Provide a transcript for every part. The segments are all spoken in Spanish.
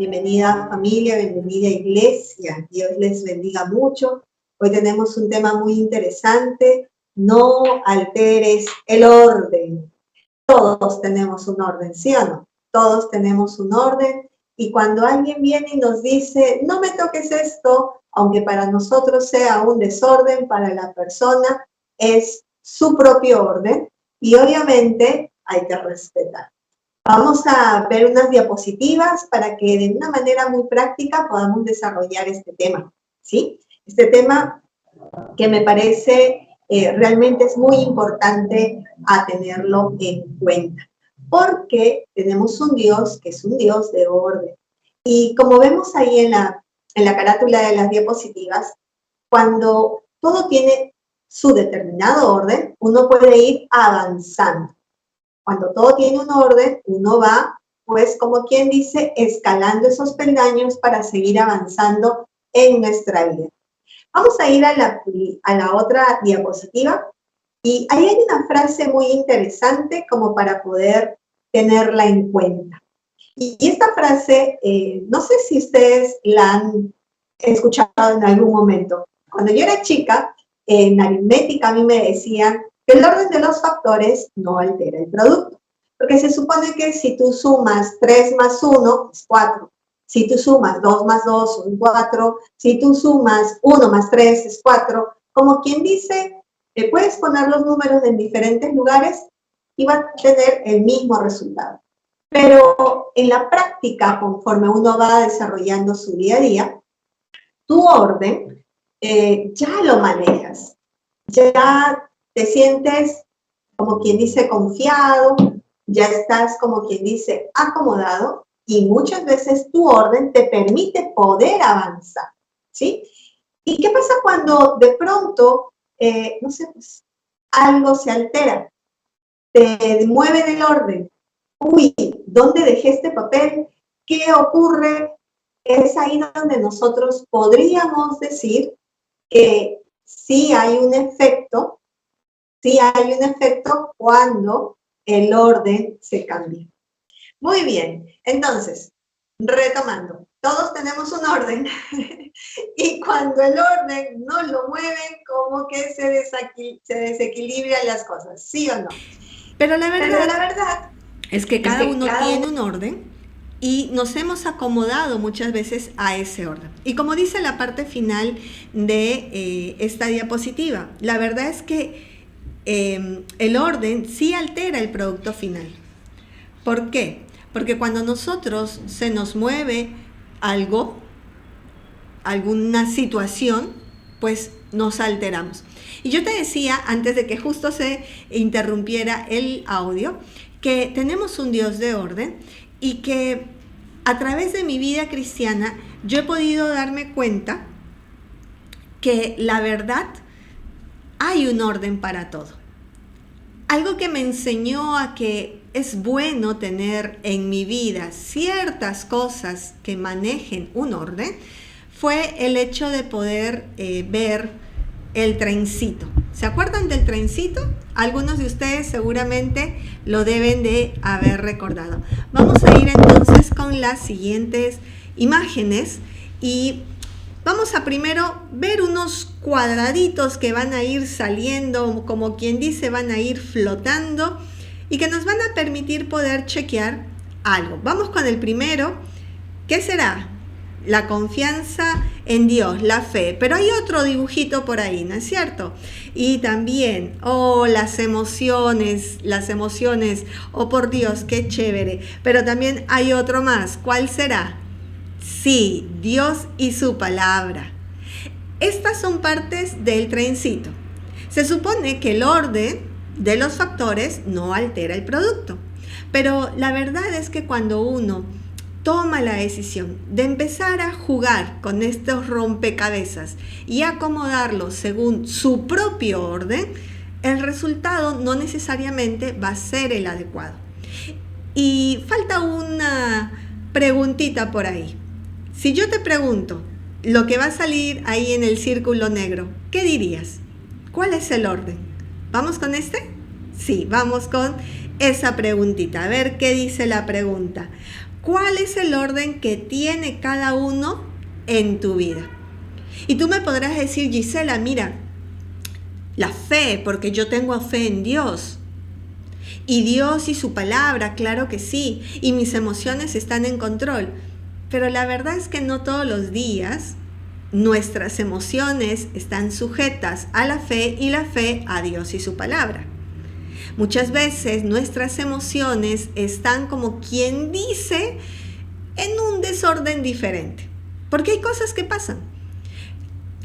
Bienvenida familia, bienvenida iglesia. Dios les bendiga mucho. Hoy tenemos un tema muy interesante. No alteres el orden. Todos tenemos un orden, ¿sí o no? Todos tenemos un orden. Y cuando alguien viene y nos dice, no me toques esto, aunque para nosotros sea un desorden, para la persona es su propio orden. Y obviamente hay que respetar. Vamos a ver unas diapositivas para que de una manera muy práctica podamos desarrollar este tema, ¿sí? Este tema que me parece realmente es muy importante a tenerlo en cuenta, porque tenemos un Dios que es un Dios de orden. Y como vemos ahí en la carátula de las diapositivas, cuando todo tiene su determinado orden, uno puede ir avanzando. Cuando todo tiene un orden, uno va, pues, como quien dice, escalando esos peldaños para seguir avanzando en nuestra vida. Vamos a ir a la otra diapositiva. Y ahí hay una frase muy interesante como para poder tenerla en cuenta. Y esta frase, no sé si ustedes la han escuchado en algún momento. Cuando yo era chica, en aritmética a mí me decían que el orden de los factores no altera el producto. Porque se supone que si tú sumas 3 más 1 es 4. Si tú sumas 2 más 2 son 4. Si tú sumas 1 más 3 es 4. Como quien dice, puedes poner los números en diferentes lugares y va a tener el mismo resultado. Pero en la práctica, conforme uno va desarrollando su día a día, tu orden ya lo manejas, ya te sientes como quien dice confiado, ya estás como quien dice acomodado y muchas veces tu orden te permite poder avanzar, ¿sí? ¿Y qué pasa cuando de pronto, no sé, pues algo se altera, te mueven el orden? Uy, ¿dónde dejé este papel? ¿Qué ocurre? Es ahí donde nosotros podríamos decir que sí hay un efecto cuando el orden se cambia. Muy bien, entonces, retomando, todos tenemos un orden y cuando el orden no lo mueven, como que se desequilibran las cosas, ¿sí o no? Pero la verdad es que Es cada que uno tiene un orden y nos hemos acomodado muchas veces a ese orden. Y como dice la parte final de esta diapositiva, la verdad es que el orden sí altera el producto final. ¿Por qué? Porque cuando nosotros se nos mueve algo, alguna situación, pues nos alteramos. Y yo te decía, antes de que justo se interrumpiera el audio, que tenemos un Dios de orden y que a través de mi vida cristiana yo he podido darme cuenta que la verdad hay un orden para todo. Algo que me enseñó a que es bueno tener en mi vida ciertas cosas que manejen un orden fue el hecho de poder ver el trencito. ¿Se acuerdan del trencito? Algunos de ustedes seguramente lo deben de haber recordado. Vamos a ir entonces con las siguientes imágenes y vamos a primero ver unos cuadraditos que van a ir saliendo, como quien dice, van a ir flotando y que nos van a permitir poder chequear algo. Vamos con el primero. ¿Qué será? La confianza en Dios, la fe. Pero hay otro dibujito por ahí, ¿no es cierto? Y también, las emociones, oh por Dios, qué chévere. Pero también hay otro más. ¿Cuál será? Sí, Dios y su palabra. Estas son partes del trencito. Se supone que el orden de los factores no altera el producto. Pero la verdad es que cuando uno toma la decisión de empezar a jugar con estos rompecabezas y acomodarlos según su propio orden, el resultado no necesariamente va a ser el adecuado. Y falta una preguntita por ahí. Si yo te pregunto lo que va a salir ahí en el círculo negro, ¿qué dirías? ¿Cuál es el orden? ¿Vamos con este? Sí, vamos con esa preguntita. A ver qué dice la pregunta. ¿Cuál es el orden que tiene cada uno en tu vida? Y tú me podrás decir, Gisela, mira, la fe, porque yo tengo fe en Dios. Y Dios y su palabra, claro que sí. Y mis emociones están en control. Pero la verdad es que no todos los días nuestras emociones están sujetas a la fe y la fe a Dios y su palabra. Muchas veces nuestras emociones están, como quien dice, en un desorden diferente. Porque hay cosas que pasan.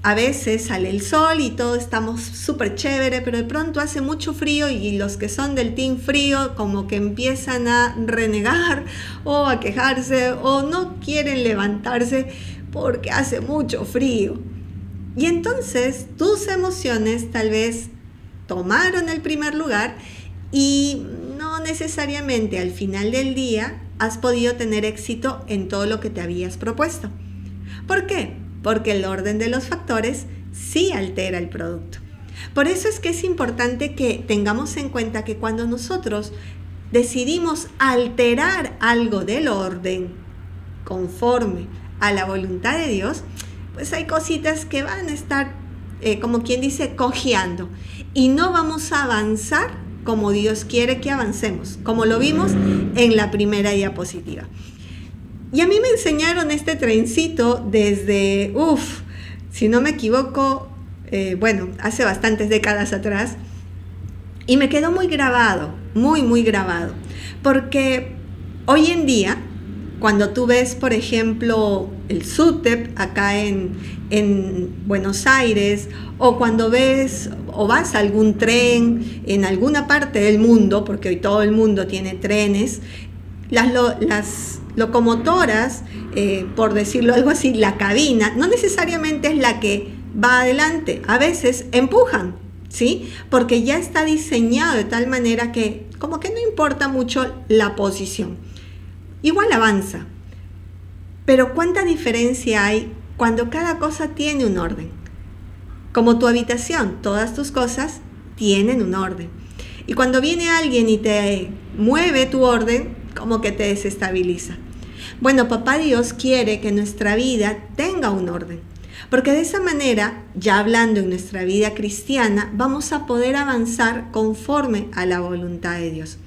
A veces sale el sol y todos estamos súper chévere, pero de pronto hace mucho frío y los que son del team frío como que empiezan a renegar o a quejarse o no quieren levantarse porque hace mucho frío. Y entonces tus emociones tal vez tomaron el primer lugar y no necesariamente al final del día has podido tener éxito en todo lo que te habías propuesto. ¿Por qué? Porque el orden de los factores sí altera el producto. Por eso es que es importante que tengamos en cuenta que cuando nosotros decidimos alterar algo del orden conforme a la voluntad de Dios, pues hay cositas que van a estar, como quien dice, cojeando. Y no vamos a avanzar como Dios quiere que avancemos, como lo vimos en la primera diapositiva. Y a mí me enseñaron este trencito desde, si no me equivoco, hace bastantes décadas atrás. Y me quedó muy grabado, muy grabado. Porque hoy en día, cuando tú ves, por ejemplo, el SUTEP acá en Buenos Aires, o cuando ves o vas a algún tren en alguna parte del mundo, porque hoy todo el mundo tiene trenes, las locomotoras, por decirlo algo así, la cabina, no necesariamente es la que va adelante, a veces empujan, ¿sí? Porque ya está diseñado de tal manera que como que no importa mucho la posición. Igual avanza, pero ¿cuánta diferencia hay cuando cada cosa tiene un orden? Como tu habitación, todas tus cosas tienen un orden. Y cuando viene alguien y te mueve tu orden, como que te desestabiliza. Bueno, Papá Dios quiere que nuestra vida tenga un orden, porque de esa manera, ya hablando en nuestra vida cristiana, vamos a poder avanzar conforme a la voluntad de Dios.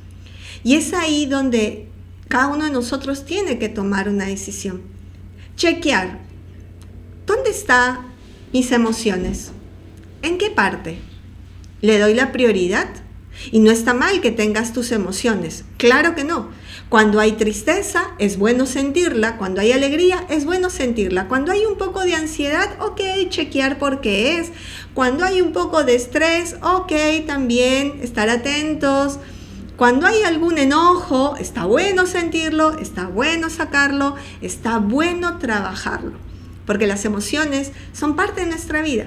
Y es ahí donde cada uno de nosotros tiene que tomar una decisión. Chequear, ¿dónde están mis emociones? ¿En qué parte? ¿Le doy la prioridad? Y no está mal que tengas tus emociones, claro que no. Cuando hay tristeza, es bueno sentirla. Cuando hay alegría, es bueno sentirla. Cuando hay un poco de ansiedad, ok, chequear por qué es. Cuando hay un poco de estrés, ok, también estar atentos. Cuando hay algún enojo, está bueno sentirlo, está bueno sacarlo, está bueno trabajarlo. Porque las emociones son parte de nuestra vida.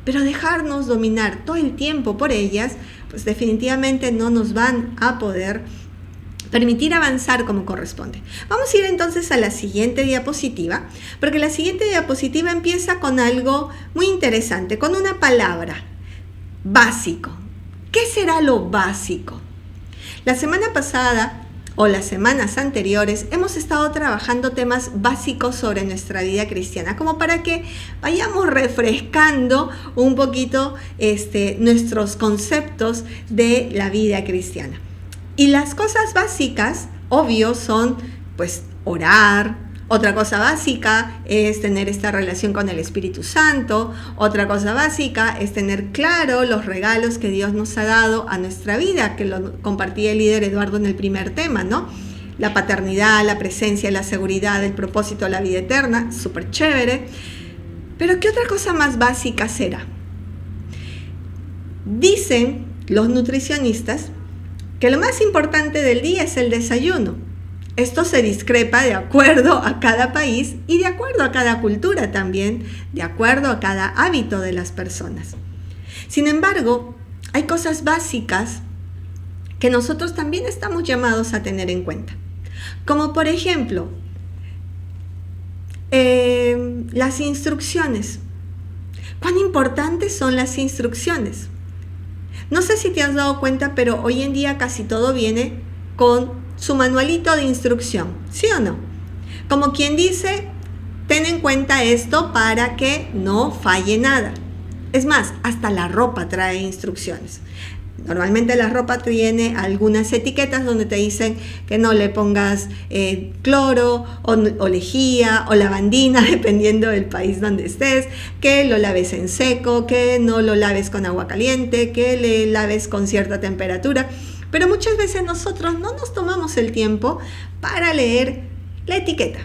Pero dejarnos dominar todo el tiempo por ellas, pues definitivamente no nos van a poder permitir avanzar como corresponde. Vamos a ir entonces a la siguiente diapositiva, porque la siguiente diapositiva empieza con algo muy interesante, con una palabra, básico. ¿Qué será lo básico? La semana pasada o las semanas anteriores hemos estado trabajando temas básicos sobre nuestra vida cristiana, como para que vayamos refrescando un poquito nuestros conceptos de la vida cristiana. Y las cosas básicas, obvio, son pues orar. Otra cosa básica es tener esta relación con el Espíritu Santo. Otra cosa básica es tener claro los regalos que Dios nos ha dado a nuestra vida, que lo compartía el líder Eduardo en el primer tema, ¿no? La paternidad, la presencia, la seguridad, el propósito, la vida eterna, súper chévere. Pero ¿qué otra cosa más básica será? Dicen los nutricionistas que lo más importante del día es el desayuno. Esto se discrepa de acuerdo a cada país y de acuerdo a cada cultura también, de acuerdo a cada hábito de las personas. Sin embargo, hay cosas básicas que nosotros también estamos llamados a tener en cuenta. Como por ejemplo, las instrucciones. ¿Cuán importantes son las instrucciones? No sé si te has dado cuenta, pero hoy en día casi todo viene con su manualito de instrucción, ¿sí o no? Como quien dice, ten en cuenta esto para que no falle nada. Es más, hasta la ropa trae instrucciones. Normalmente la ropa tiene algunas etiquetas donde te dicen que no le pongas cloro o lejía o lavandina, dependiendo del país donde estés, que lo laves en seco, que no lo laves con agua caliente, que le laves con cierta temperatura. Pero muchas veces nosotros no nos tomamos el tiempo para leer la etiqueta.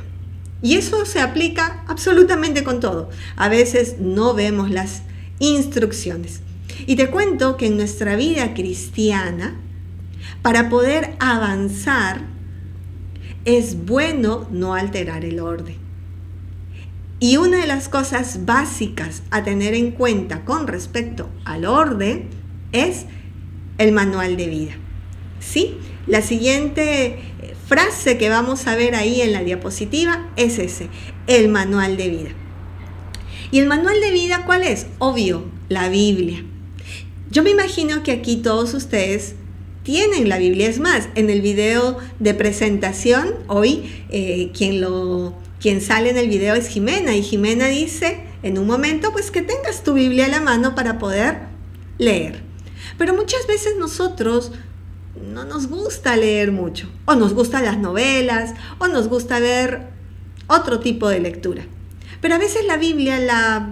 Y eso se aplica absolutamente con todo. A veces no vemos las instrucciones. Y te cuento que en nuestra vida cristiana, para poder avanzar, es bueno no alterar el orden. Y una de las cosas básicas a tener en cuenta con respecto al orden es el manual de vida. ¿Sí? La siguiente frase que vamos a ver ahí en la diapositiva es ese, el manual de vida. ¿Y el manual de vida cuál es? Obvio, la Biblia. Yo me imagino que aquí todos ustedes tienen la Biblia. Es más, en el video de presentación, hoy quien sale en el video es Jimena. Y Jimena dice en un momento pues que tengas tu Biblia a la mano para poder leer. Pero muchas veces nosotros no nos gusta leer mucho. O nos gustan las novelas, o nos gusta ver otro tipo de lectura. Pero a veces la Biblia la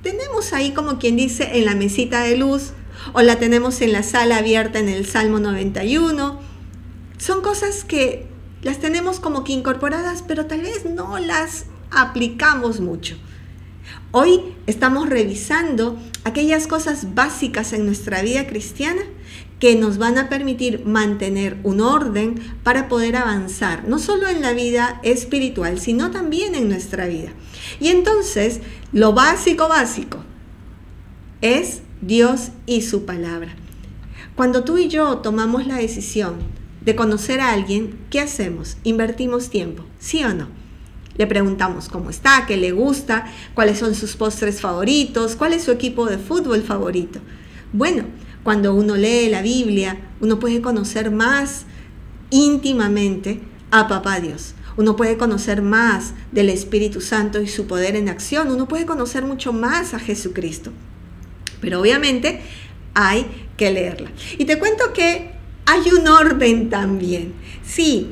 tenemos ahí como quien dice en la mesita de luz, o la tenemos en la sala abierta en el Salmo 91. Son cosas que las tenemos como que incorporadas, pero tal vez no las aplicamos mucho. Hoy estamos revisando aquellas cosas básicas en nuestra vida cristiana que nos van a permitir mantener un orden para poder avanzar, no solo en la vida espiritual, sino también en nuestra vida. Y entonces, lo básico es Dios y su palabra. Cuando tú y yo tomamos la decisión de conocer a alguien, ¿qué hacemos? Invertimos tiempo, ¿sí o no? Le preguntamos cómo está, qué le gusta, cuáles son sus postres favoritos, cuál es su equipo de fútbol favorito. Bueno, cuando uno lee la Biblia, uno puede conocer más íntimamente a Papá Dios. Uno puede conocer más del Espíritu Santo y su poder en acción. Uno puede conocer mucho más a Jesucristo. Pero obviamente hay que leerla. Y te cuento que hay un orden también. Sí,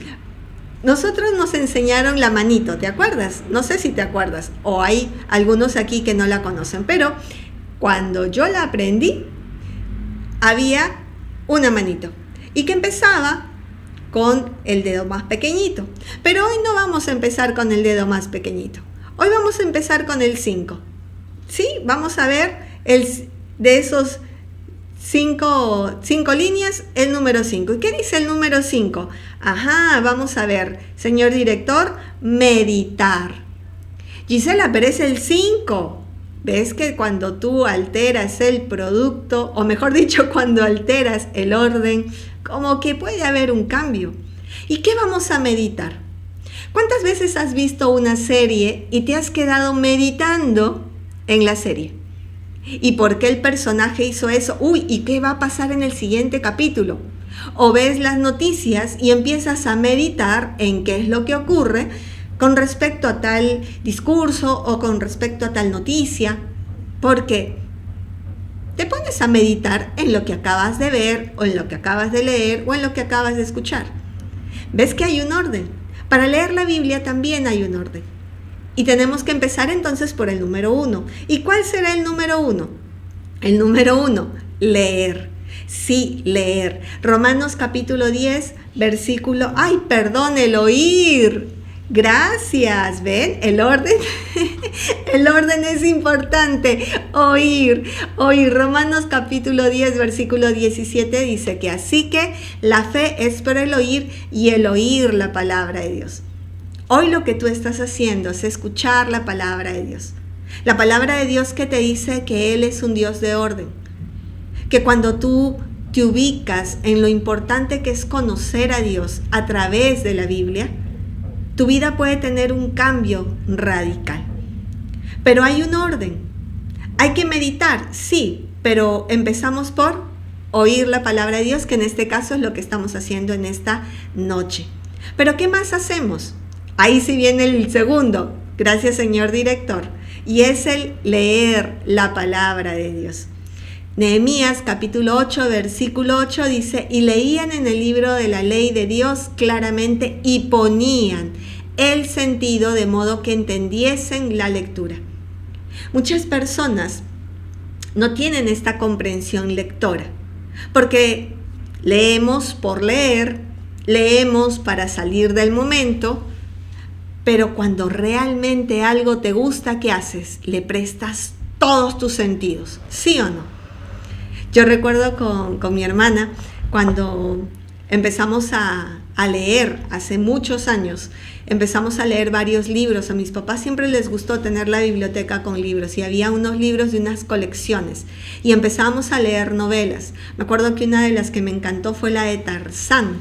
nosotros nos enseñaron la manito, ¿te acuerdas? No sé si te acuerdas, o hay algunos aquí que no la conocen, pero cuando yo la aprendí, había una manito y que empezaba con el dedo más pequeñito. Pero hoy no vamos a empezar con el dedo más pequeñito. Hoy vamos a empezar con el 5. ¿Sí? Vamos a ver de esos cinco líneas, el número 5. ¿Y qué dice el número 5? Ajá, vamos a ver, señor director, meditar. Gisela, pero es el 5. ¿Ves que cuando tú alteras el producto, o mejor dicho, cuando alteras el orden, como que puede haber un cambio? ¿Y qué vamos a meditar? ¿Cuántas veces has visto una serie y te has quedado meditando en la serie? ¿Y por qué el personaje hizo eso? Uy, ¿y qué va a pasar en el siguiente capítulo? O ves las noticias y empiezas a meditar en qué es lo que ocurre con respecto a tal discurso o con respecto a tal noticia, porque te pones a meditar en lo que acabas de ver o en lo que acabas de leer o en lo que acabas de escuchar. ¿Ves que hay un orden? Para leer la Biblia también hay un orden. Y tenemos que empezar entonces por el número 1. ¿Y cuál será el número 1? El número 1, leer. Sí, leer. Romanos capítulo 10, versículo... el oír. Gracias, ¿ven? El orden, el orden es importante. Oír. Romanos capítulo 10, versículo 17 dice que así que la fe es por el oír y el oír la palabra de Dios. Hoy lo que tú estás haciendo es escuchar la palabra de Dios. La palabra de Dios que te dice que Él es un Dios de orden. Que cuando tú te ubicas en lo importante que es conocer a Dios a través de la Biblia, tu vida puede tener un cambio radical. Pero hay un orden. Hay que meditar, sí, pero empezamos por oír la palabra de Dios, que en este caso es lo que estamos haciendo en esta noche. Pero ¿qué más hacemos? Ahí sí viene el segundo, gracias señor director, y es el leer la palabra de Dios. Nehemías capítulo 8, versículo 8 dice, y leían en el libro de la ley de Dios claramente y ponían el sentido de modo que entendiesen la lectura. Muchas personas no tienen esta comprensión lectora, porque leemos por leer, leemos para salir del momento, pero cuando realmente algo te gusta, ¿qué haces? Le prestas todos tus sentidos, ¿sí o no? Yo recuerdo con mi hermana, cuando empezamos a leer hace muchos años, empezamos a leer varios libros. A mis papás siempre les gustó tener la biblioteca con libros y había unos libros de unas colecciones y empezamos a leer novelas. Me acuerdo que una de las que me encantó fue la de Tarzán,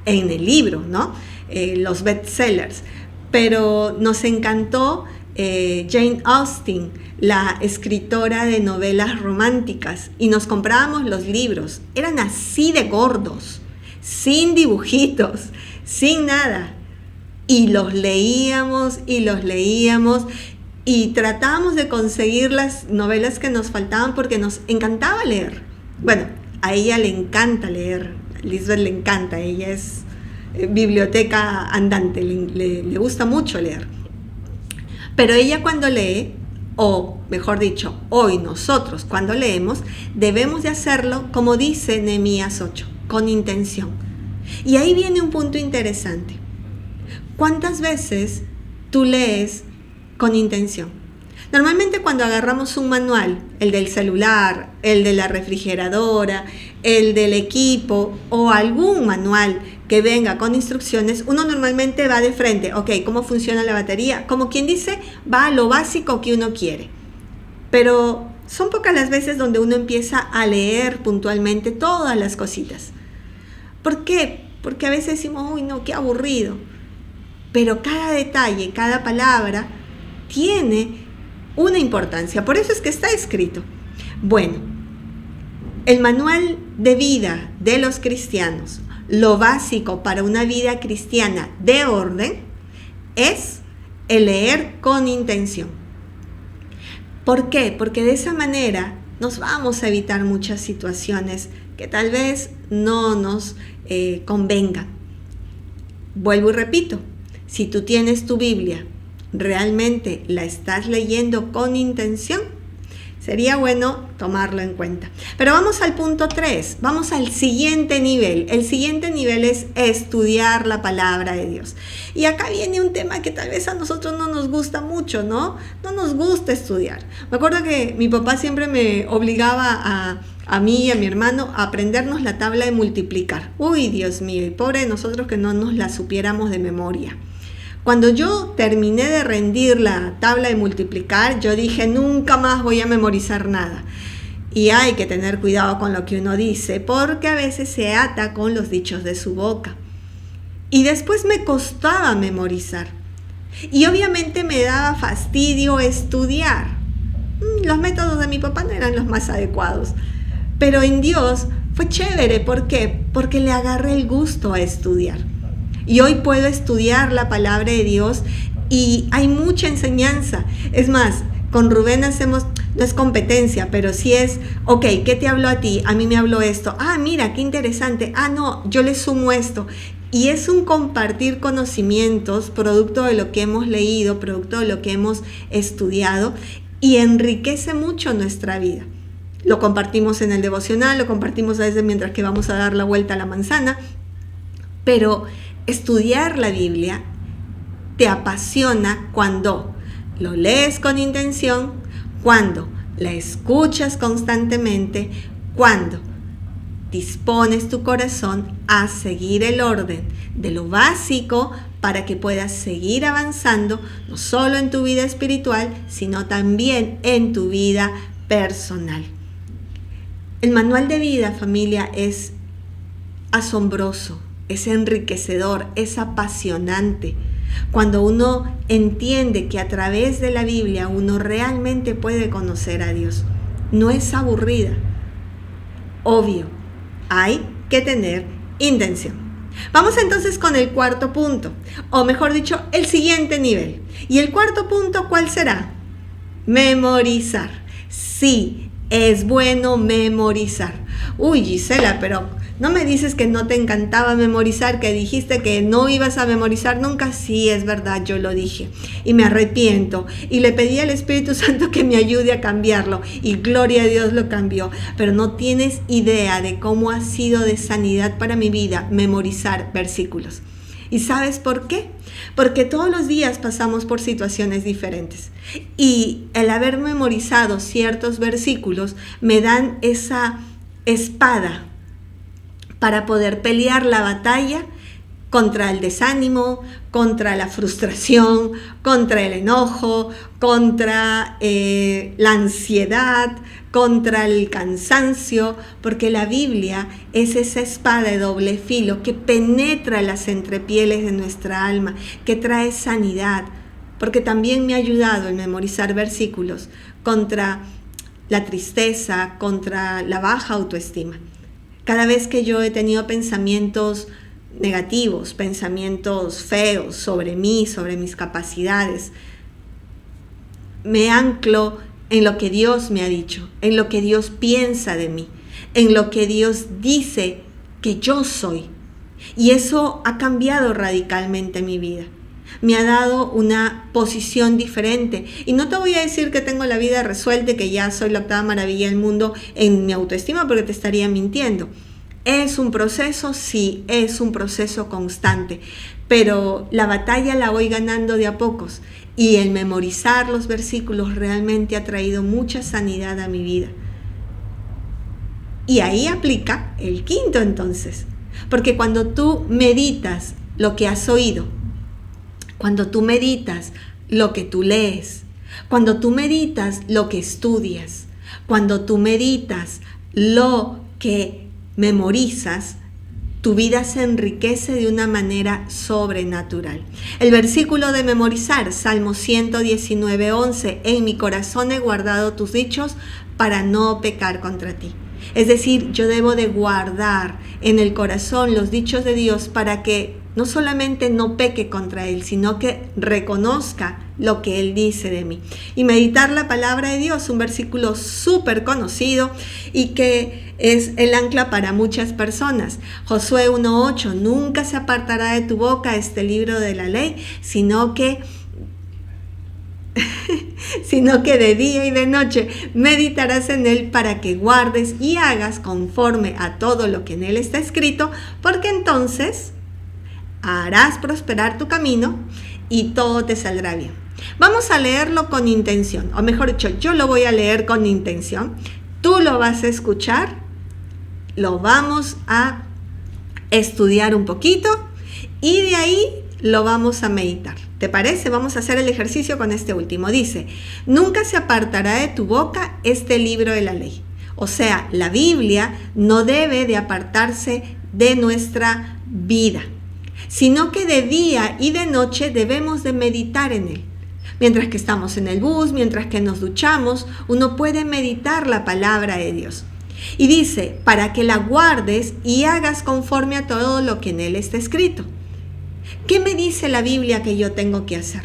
en el libro, ¿no? Los bestsellers. Pero nos encantó Jane Austen, la escritora de novelas románticas, y nos comprábamos los libros. Eran así de gordos, sin dibujitos, sin nada. Y los leíamos y tratábamos de conseguir las novelas que nos faltaban porque nos encantaba leer. Bueno, a ella le encanta leer, a Lisbeth le encanta, ella es biblioteca andante, le gusta mucho leer. Pero ella cuando lee, o mejor dicho, hoy nosotros cuando leemos, debemos de hacerlo como dice Nehemías 8, con intención. Y ahí viene un punto interesante. ¿Cuántas veces tú lees con intención? Normalmente cuando agarramos un manual, el del celular, el de la refrigeradora, el del equipo o algún manual que venga con instrucciones, uno normalmente va de frente, ok, ¿cómo funciona la batería? Como quien dice, va a lo básico que uno quiere. Pero son pocas las veces donde uno empieza a leer puntualmente todas las cositas. ¿Por qué? Porque a veces decimos, uy, no, qué aburrido. Pero cada detalle, cada palabra tiene una importancia. Por eso es que está escrito. Bueno, el manual de vida de los cristianos, lo básico para una vida cristiana de orden, es el leer con intención. ¿Por qué? Porque de esa manera nos vamos a evitar muchas situaciones que tal vez no nos convengan. Vuelvo y repito, si tú tienes tu Biblia, ¿realmente la estás leyendo con intención? Sería bueno tomarlo en cuenta. Pero vamos al punto 3, vamos al siguiente nivel. El siguiente nivel es estudiar la palabra de Dios. Y acá viene un tema que tal vez a nosotros no nos gusta mucho, ¿no? No nos gusta estudiar. Me acuerdo que mi papá siempre me obligaba a mí y a mi hermano a aprendernos la tabla de multiplicar. Uy, Dios mío, y pobre de nosotros que no nos la supiéramos de memoria. Cuando yo terminé de rendir la tabla de multiplicar, yo dije, nunca más voy a memorizar nada. Y hay que tener cuidado con lo que uno dice, porque a veces se ata con los dichos de su boca. Y después me costaba memorizar. Y obviamente me daba fastidio estudiar. Los métodos de mi papá no eran los más adecuados. Pero en Dios fue chévere. ¿Por qué? Porque le agarré el gusto a estudiar. Y hoy puedo estudiar la palabra de Dios y hay mucha enseñanza. Es más, con Rubén hacemos, no es competencia, pero sí es, ok, ¿qué te habló a ti? A mí me habló esto. Ah, mira, qué interesante. Ah, no, yo le sumo esto. Y es un compartir conocimientos, producto de lo que hemos leído, producto de lo que hemos estudiado, y enriquece mucho nuestra vida. Lo compartimos en el devocional, lo compartimos a veces mientras que vamos a dar la vuelta a la manzana, pero estudiar la Biblia te apasiona cuando lo lees con intención, cuando la escuchas constantemente, cuando dispones tu corazón a seguir el orden de lo básico para que puedas seguir avanzando, no solo en tu vida espiritual, sino también en tu vida personal. El manual de vida, familia, es asombroso. Es enriquecedor, es apasionante. Cuando uno entiende que a través de la Biblia uno realmente puede conocer a Dios. No es aburrida. Obvio, hay que tener intención. Vamos entonces con el cuarto punto, o mejor dicho, el siguiente nivel. Y el cuarto punto, ¿cuál será? Memorizar. Sí, es bueno memorizar. Uy, Gisela, pero no me dices que no te encantaba memorizar, que dijiste que no ibas a memorizar nunca. Sí, es verdad, yo lo dije y me arrepiento y le pedí al Espíritu Santo que me ayude a cambiarlo y gloria a Dios lo cambió. Pero no tienes idea de cómo ha sido de sanidad para mi vida memorizar versículos. ¿Y sabes por qué? Porque todos los días pasamos por situaciones diferentes y el haber memorizado ciertos versículos me dan esa espada para poder pelear la batalla contra el desánimo, contra la frustración, contra el enojo, contra la ansiedad, contra el cansancio, porque la Biblia es esa espada de doble filo que penetra las entrepieles de nuestra alma, que trae sanidad, porque también me ha ayudado en memorizar versículos contra la tristeza, contra la baja autoestima. Cada vez que yo he tenido pensamientos negativos, pensamientos feos sobre mí, sobre mis capacidades, me anclo en lo que Dios me ha dicho, en lo que Dios piensa de mí, en lo que Dios dice que yo soy. Y eso ha cambiado radicalmente mi vida. Me ha dado una posición diferente. Y no te voy a decir que tengo la vida resuelta, que ya soy la octava maravilla del mundo en mi autoestima, porque te estaría mintiendo. ¿Es un proceso? Sí, es un proceso constante. Pero la batalla la voy ganando de a pocos. Y el memorizar los versículos realmente ha traído mucha sanidad a mi vida. Y ahí aplica el quinto entonces. Porque cuando tú meditas lo que has oído, cuando tú meditas lo que tú lees, cuando tú meditas lo que estudias, cuando tú meditas lo que memorizas, tu vida se enriquece de una manera sobrenatural. El versículo de memorizar, Salmo 119:11, en mi corazón he guardado tus dichos para no pecar contra ti. Es decir, yo debo de guardar en el corazón los dichos de Dios para que no solamente no peque contra Él, sino que reconozca lo que Él dice de mí. Y meditar la palabra de Dios, un versículo súper conocido y que es el ancla para muchas personas. Josué 1:8, nunca se apartará de tu boca este libro de la ley, sino que de día y de noche meditarás en él para que guardes y hagas conforme a todo lo que en él está escrito, porque entonces harás prosperar tu camino y todo te saldrá bien. Vamos a leerlo con intención, o mejor dicho, yo lo voy a leer con intención, tú lo vas a escuchar, lo vamos a estudiar un poquito y de ahí lo vamos a meditar. ¿Te parece? Vamos a hacer el ejercicio con este último. Dice, nunca se apartará de tu boca este libro de la ley. O sea, la Biblia no debe de apartarse de nuestra vida, sino que de día y de noche debemos de meditar en él. Mientras que estamos en el bus, mientras que nos duchamos, uno puede meditar la palabra de Dios. Y dice, para que la guardes y hagas conforme a todo lo que en él está escrito. ¿Qué me dice la Biblia que yo tengo que hacer?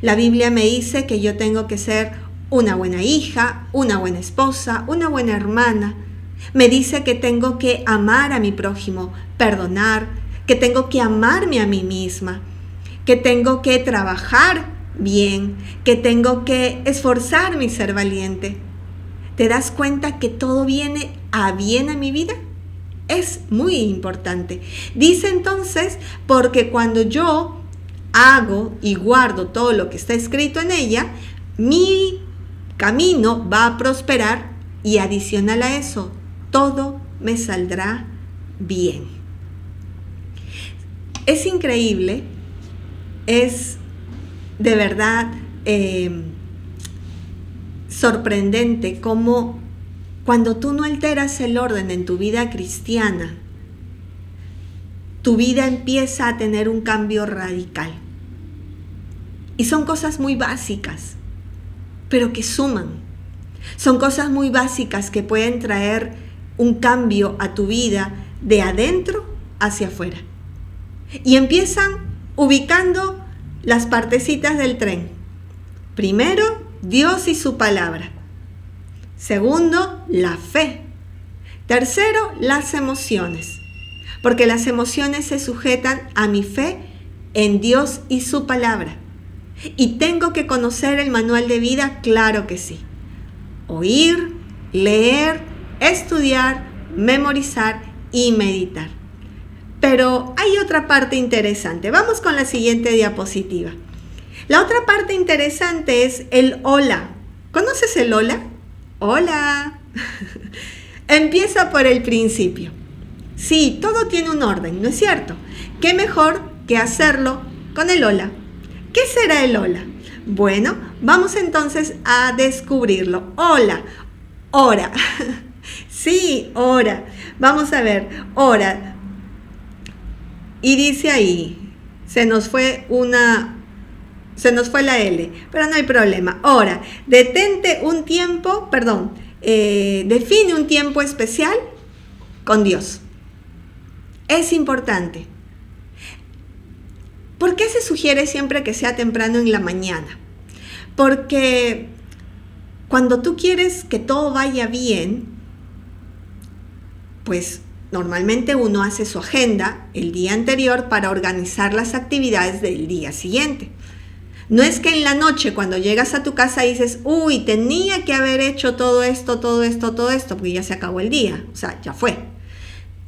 La Biblia me dice que yo tengo que ser una buena hija, una buena esposa, una buena hermana. Me dice que tengo que amar a mi prójimo, perdonar, que tengo que amarme a mí misma, que tengo que trabajar bien, que tengo que esforzarme y ser valiente. ¿Te das cuenta que todo viene a bien a mi vida? Es muy importante. Dice entonces, porque cuando yo hago y guardo todo lo que está escrito en ella, mi camino va a prosperar y adicional a eso, todo me saldrá bien. Es increíble, es de verdad sorprendente cómo cuando tú no alteras el orden en tu vida cristiana, tu vida empieza a tener un cambio radical. Y son cosas muy básicas, pero que suman. Son cosas muy básicas que pueden traer un cambio a tu vida de adentro hacia afuera. Y empiezan ubicando las partecitas del tren. Primero, Dios y su palabra. Segundo, la fe. Tercero, las emociones. Porque las emociones se sujetan a mi fe en Dios y su palabra. ¿Y tengo que conocer el manual de vida? Claro que sí. Oír, leer, estudiar, memorizar y meditar. Pero hay otra parte interesante. Vamos con la siguiente diapositiva. La otra parte interesante es el hola. ¿Conoces el hola? Hola. Empieza por el principio. Sí, todo tiene un orden, ¿no es cierto? ¿Qué mejor que hacerlo con el hola? ¿Qué será el hola? Bueno, vamos entonces a descubrirlo. Hola, hora. Sí, hora. Vamos a ver, hora. Y dice ahí, se nos fue la L, pero no hay problema. Hora, define un tiempo especial con Dios. Es importante. ¿Por qué se sugiere siempre que sea temprano en la mañana? Porque cuando tú quieres que todo vaya bien, pues normalmente uno hace su agenda el día anterior para organizar las actividades del día siguiente. No es que en la noche cuando llegas a tu casa dices, uy, tenía que haber hecho todo esto, porque ya se acabó el día, o sea, ya fue.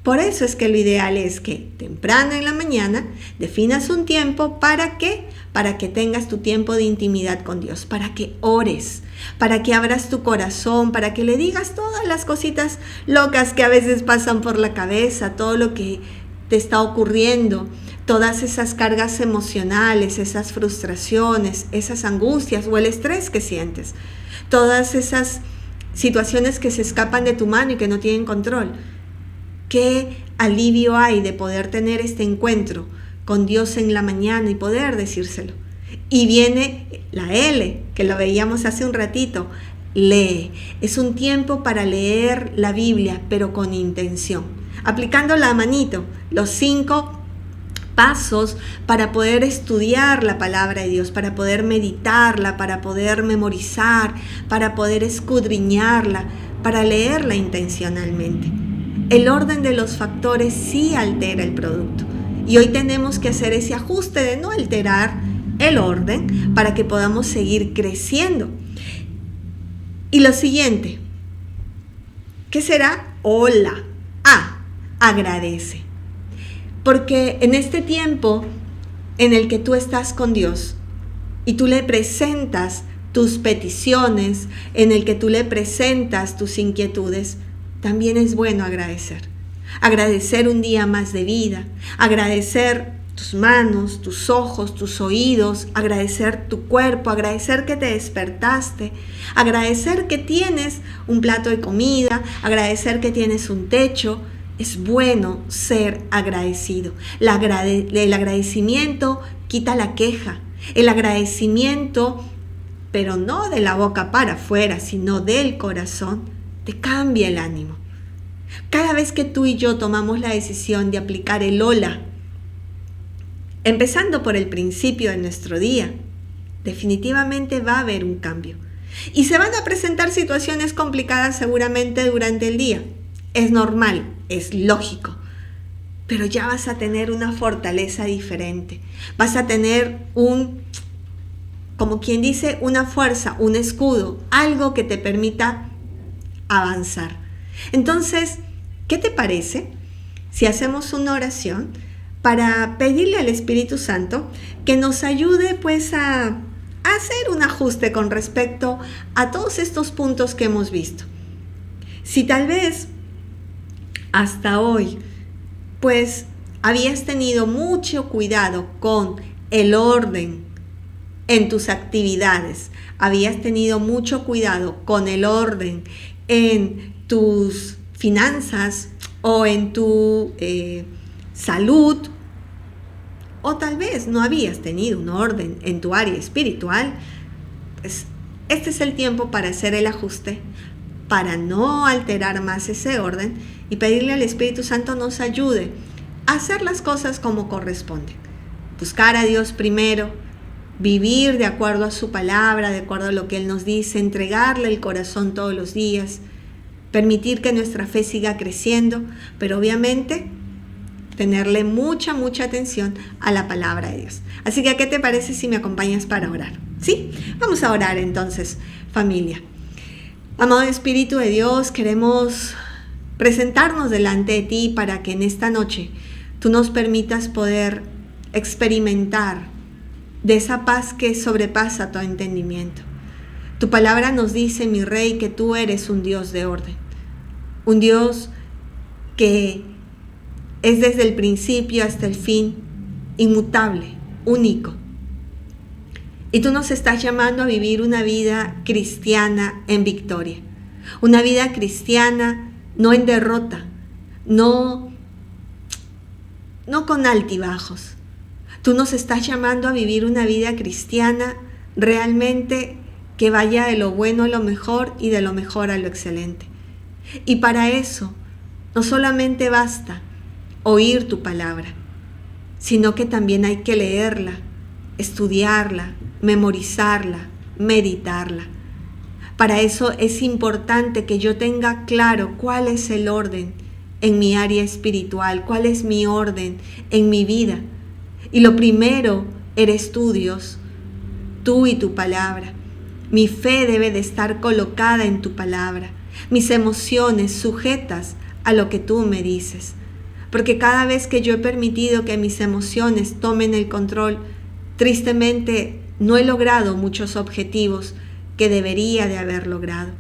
Por eso es que lo ideal es que temprano en la mañana definas un tiempo. ¿Para qué? Para que tengas tu tiempo de intimidad con Dios, para que ores, para que abras tu corazón, para que le digas todas las cositas locas que a veces pasan por la cabeza, todo lo que te está ocurriendo, todas esas cargas emocionales, esas frustraciones, esas angustias o el estrés que sientes, todas esas situaciones que se escapan de tu mano y que no tienen control. Qué alivio hay de poder tener este encuentro con Dios en la mañana y poder decírselo. Y viene la L, que lo veíamos hace un ratito. Lee. Es un tiempo para leer la Biblia, pero con intención. Aplicando la manito, los 5 pasos para poder estudiar la palabra de Dios, para poder meditarla, para poder memorizar, para poder escudriñarla, para leerla intencionalmente. El orden de los factores sí altera el producto y hoy tenemos que hacer ese ajuste de no alterar el orden para que podamos seguir creciendo. Y lo siguiente, ¿qué será? Hola. Agradece. Porque en este tiempo en el que tú estás con Dios y tú le presentas tus peticiones, en el que tú le presentas tus inquietudes, también es bueno agradecer. Agradecer un día más de vida, agradecer tus manos, tus ojos, tus oídos, agradecer tu cuerpo, agradecer que te despertaste, agradecer que tienes un plato de comida, agradecer que tienes un techo. Es bueno ser agradecido. El agradecimiento quita la queja. El agradecimiento, pero no de la boca para afuera, sino del corazón, te cambia el ánimo. Cada vez que tú y yo tomamos la decisión de aplicar el hola, empezando por el principio de nuestro día, definitivamente va a haber un cambio. Y se van a presentar situaciones complicadas seguramente durante el día. Es normal, es lógico, pero ya vas a tener una fortaleza diferente. Vas a tener como quien dice, una fuerza, un escudo, algo que te permita avanzar. Entonces, ¿qué te parece si hacemos una oración para pedirle al Espíritu Santo que nos ayude pues a hacer un ajuste con respecto a todos estos puntos que hemos visto? Si tal vez hasta hoy pues habías tenido mucho cuidado con el orden en tus actividades, habías tenido mucho cuidado con el orden en tus finanzas o en tu salud, o tal vez no habías tenido un orden en tu área espiritual, pues este es el tiempo para hacer el ajuste, para no alterar más ese orden y pedirle al Espíritu Santo nos ayude a hacer las cosas como corresponden. Buscar a Dios primero, vivir de acuerdo a su palabra, de acuerdo a lo que Él nos dice, entregarle el corazón todos los días, permitir que nuestra fe siga creciendo, pero obviamente tenerle mucha atención a la palabra de Dios. Así que, ¿qué te parece si me acompañas para orar? ¿Sí? Vamos a orar entonces, familia. Amado Espíritu de Dios, queremos presentarnos delante de ti para que en esta noche tú nos permitas poder experimentar de esa paz que sobrepasa todo entendimiento. Tu palabra nos dice, mi Rey, que tú eres un Dios de orden, un Dios que es desde el principio hasta el fin, inmutable, único. Y tú nos estás llamando a vivir una vida cristiana en victoria, una vida cristiana no en derrota, no con altibajos. Tú nos estás llamando a vivir una vida cristiana realmente que vaya de lo bueno a lo mejor y de lo mejor a lo excelente. Y para eso no solamente basta oír tu palabra, sino que también hay que leerla, estudiarla, memorizarla, meditarla. Para eso es importante que yo tenga claro cuál es el orden en mi área espiritual, cuál es mi orden en mi vida. Y lo primero eres tú, Dios, tú y tu palabra. Mi fe debe de estar colocada en tu palabra, mis emociones sujetas a lo que tú me dices. Porque cada vez que yo he permitido que mis emociones tomen el control, tristemente no he logrado muchos objetivos que debería de haber logrado.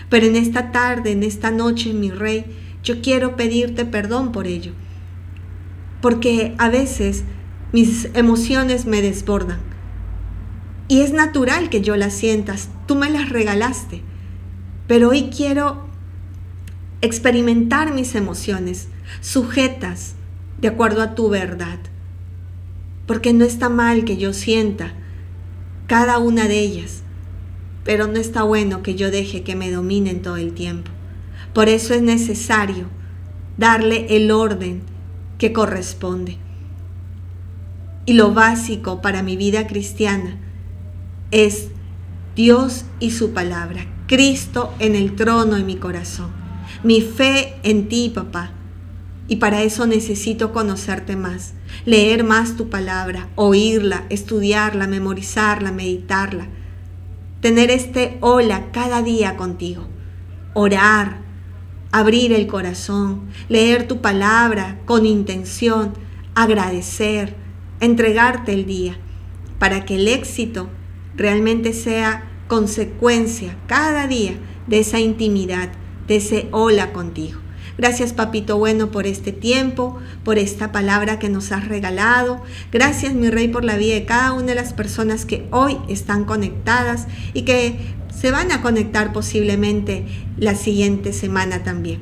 Pero en esta tarde, en esta noche, mi Rey, yo quiero pedirte perdón por ello. Porque a veces mis emociones me desbordan. Y es natural que yo las sientas, tú me las regalaste. Pero hoy quiero experimentar mis emociones sujetas de acuerdo a tu verdad. Porque no está mal que yo sienta cada una de ellas, pero no está bueno que yo deje que me dominen todo el tiempo. Por eso es necesario darle el orden que corresponde. Y lo básico para mi vida cristiana es Dios y su palabra, Cristo en el trono de mi corazón, mi fe en ti, papá. Y para eso necesito conocerte más, leer más tu palabra, oírla, estudiarla, memorizarla, meditarla. Tener este hola cada día contigo. Orar, abrir el corazón, leer tu palabra con intención, agradecer, entregarte el día, para que el éxito realmente sea consecuencia cada día de esa intimidad, de ese hola contigo. Gracias, papito bueno, por este tiempo, por esta palabra que nos has regalado. Gracias, mi Rey, por la vida de cada una de las personas que hoy están conectadas y que se van a conectar posiblemente la siguiente semana también.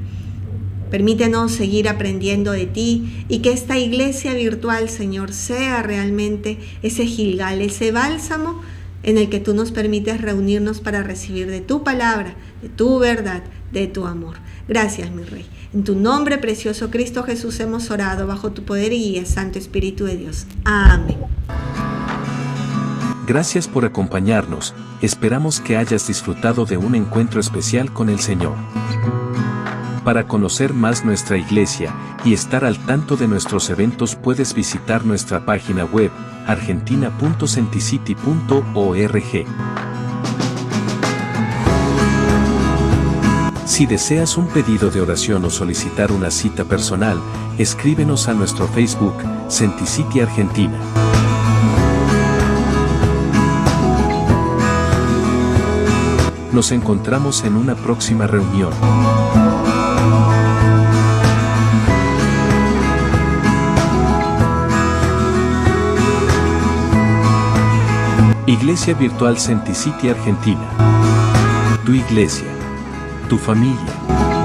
Permítenos seguir aprendiendo de ti y que esta iglesia virtual, Señor, sea realmente ese Gilgal, ese bálsamo en el que tú nos permites reunirnos para recibir de tu palabra, de tu verdad, de tu amor. Gracias, mi Rey. En tu nombre precioso, Cristo Jesús, hemos orado bajo tu poder y guía, Santo Espíritu de Dios. Amén. Gracias por acompañarnos. Esperamos que hayas disfrutado de un encuentro especial con el Señor. Para conocer más nuestra iglesia y estar al tanto de nuestros eventos, puedes visitar nuestra página web argentina.senticity.org. Si deseas un pedido de oración o solicitar una cita personal, escríbenos a nuestro Facebook, Senticity Argentina. Nos encontramos en una próxima reunión. Iglesia Virtual Senticity Argentina. Tu iglesia. Tu familia.